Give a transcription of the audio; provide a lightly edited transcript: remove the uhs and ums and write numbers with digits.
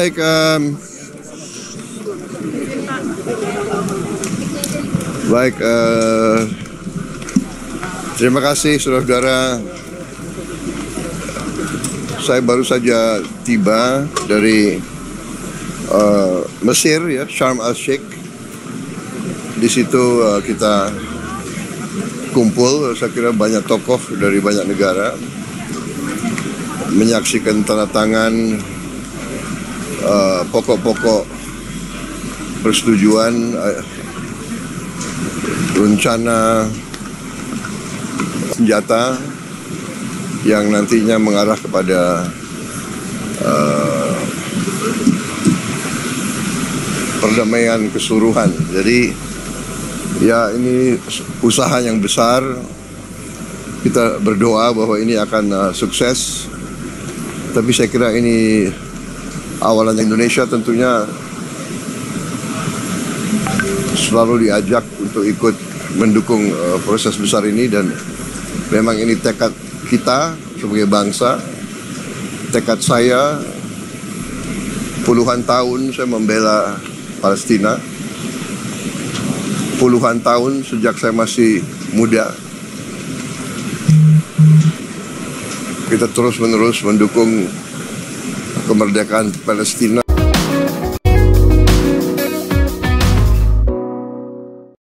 Baik, baik. Terima kasih saudara-saudara. Saya baru saja tiba dari Mesir, ya, Sharm el-Sheikh. Di situ kita kumpul, saya kira banyak tokoh dari banyak negara menyaksikan tanda tangan pokok-pokok persetujuan rencana senjata yang nantinya mengarah kepada perdamaian keseluruhan. Jadi ya, ini usaha yang besar. Kita berdoa bahwa ini akan sukses. Tapi saya kira ini awalan Indonesia tentunya selalu diajak untuk ikut mendukung proses besar ini, dan memang ini tekad kita sebagai bangsa, tekad saya. Puluhan tahun saya membela Palestina, puluhan tahun sejak saya masih muda. Kita terus-menerus mendukung kemerdekaan Palestina